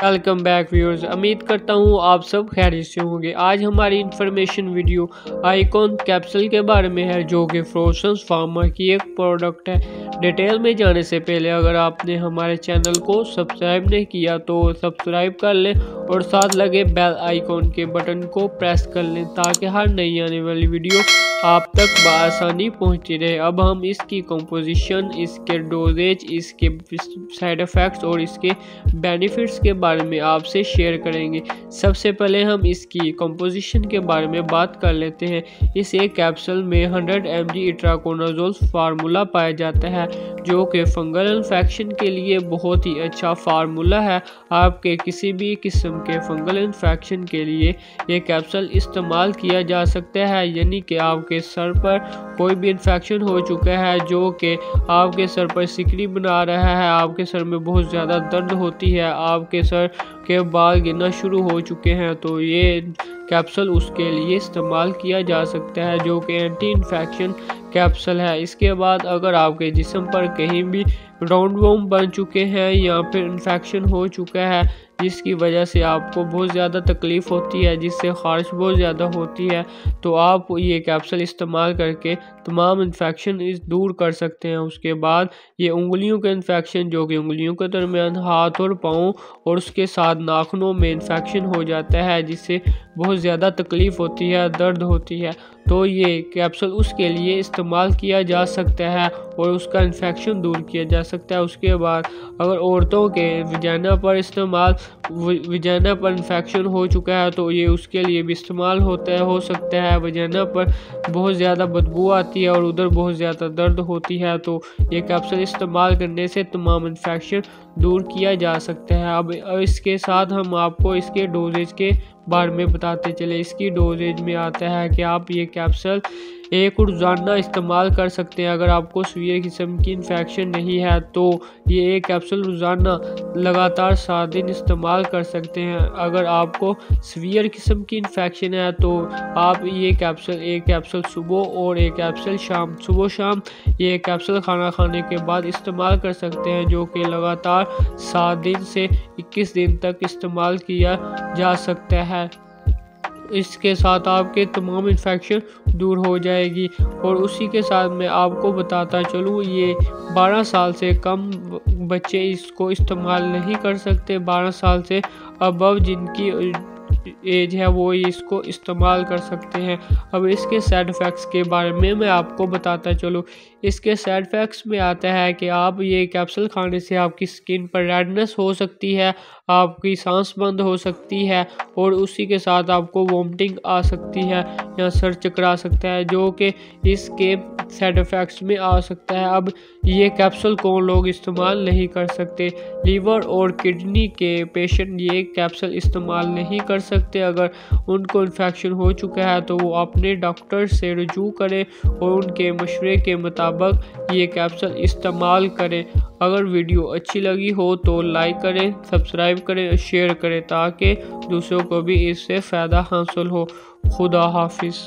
Welcome back viewers. उम्मीद करता हूँ आप सब खैरियत से होंगे। आज हमारी इंफॉर्मेशन वीडियो आइकॉन कैप्सूल के बारे में है, जो कि फ्रोसेंस फार्मा की एक प्रोडक्ट है। डिटेल में जाने से पहले अगर आपने हमारे चैनल को सब्सक्राइब नहीं किया तो सब्सक्राइब कर लें और साथ लगे बेल आइकॉन के बटन को प्रेस कर लें, ताकि हर नई आने वाली वीडियो आप तक बआसानी पहुंचती रहे। अब हम इसकी कंपोजिशन, इसके डोजेज, इसके साइड इफ़ेक्ट्स और इसके बेनिफिट्स के बारे में आपसे शेयर करेंगे। सबसे पहले हम इसकी कंपोजिशन के बारे में बात कर लेते हैं। इस एक कैप्सूल में 100 mg इट्राकोनाजोल फार्मूला पाया जाता है, जो कि फंगल इन्फेक्शन के लिए बहुत ही अच्छा फार्मूला है। आपके किसी भी किस्म के फंगल इन्फेक्शन के लिए ये कैप्सूल इस्तेमाल किया जा सकता है, यानी कि आपके सर पर कोई भी इन्फेक्शन हो चुका है जो कि आपके सर पर सिकड़ी बना रहा है, आपके सर में बहुत ज़्यादा दर्द होती है, आपके सर के बाल गिरना शुरू हो चुके हैं, तो ये कैप्सूल उसके लिए इस्तेमाल किया जा सकता है, जो कि एंटी इन्फेक्शन कैप्सूल है। इसके बाद अगर आपके जिस्म पर कहीं भी राउंड वोम बन चुके हैं या फिर इन्फेक्शन हो चुका है, जिसकी वजह से आपको बहुत ज़्यादा तकलीफ़ होती है, जिससे ख़ारिश बहुत ज़्यादा होती है, तो आप ये कैप्सूल इस्तेमाल करके तमाम इन्फेक्शन दूर कर सकते हैं। उसके बाद ये उंगलियों के इन्फेक्शन, जो कि उंगलियों के दरमियान हाथ और पाँव और उसके साथ नाखूनों में इन्फेक्शन हो जाता है, जिससे बहुत ज़्यादा तकलीफ़ होती है, दर्द होती है, तो ये कैप्सूल उसके लिए इस्तेमाल किया जा सकता है और उसका इन्फेक्शन दूर किया जा सकता है। उसके बाद अगर औरतों के वजाना पर इन्फेक्शन हो चुका है, तो ये उसके लिए भी इस्तेमाल हो सकता है। वजाना पर बहुत ज़्यादा बदबू आती है और उधर बहुत ज़्यादा दर्द होती है, तो ये कैप्सूल इस्तेमाल करने से तमाम इन्फेक्शन दूर किया जा सकता है। अब इसके साथ हम आपको इसके डोजेज के बारे में बताते चले। इसकी डोजेज में आता है कि आप ये कैप्सूल एक रोज़ाना इस्तेमाल कर सकते हैं। अगर आपको सीवियर किस्म की इन्फेक्शन नहीं है तो ये एक कैप्सूल रोज़ाना लगातार 7 दिन इस्तेमाल कर सकते हैं। अगर आपको सीवियर किस्म की इन्फेक्शन है तो आप एक कैप्सूल सुबह और एक कैप्सूल शाम, सुबह शाम ये कैप्सूल खाना खाने के बाद इस्तेमाल कर सकते हैं, जो कि लगातार 7 दिन से 21 दिन तक इस्तेमाल किया जा सकता है। इसके साथ आपके तमाम इन्फेक्शन दूर हो जाएगी। और उसी के साथ मैं आपको बताता चलूँ, ये 12 साल से कम बच्चे इसको इस्तेमाल नहीं कर सकते। 12 साल से अबव जिनकी एज है वो इसको इस्तेमाल कर सकते हैं। अब इसके साइड इफ़ेक्ट्स के बारे में मैं आपको बताता चलूँ। इसके साइड इफ़ेक्ट्स में आता है कि आप ये कैप्सूल खाने से आपकी स्किन पर रेडनेस हो सकती है, आपकी सांस बंद हो सकती है और उसी के साथ आपको वोमिटिंग आ सकती है या सर चकरा सकता है, जो कि इसके साइड इफ़ेक्ट्स में आ सकता है। अब ये कैप्सूल कौन लोग इस्तेमाल नहीं कर सकते? लीवर और किडनी के पेशेंट ये कैप्सूल इस्तेमाल नहीं कर सकते। अगर उनको इन्फेक्शन हो चुका है तो वो अपने डॉक्टर से रुजू करें और उनके मशवरे के मुताबिक ये कैप्सूल इस्तेमाल करें। अगर वीडियो अच्छी लगी हो तो लाइक करें, सब्सक्राइब करें और शेयर करें, ताकि दूसरों को भी इससे फ़ायदा हासिल हो। खुदा हाफिज़।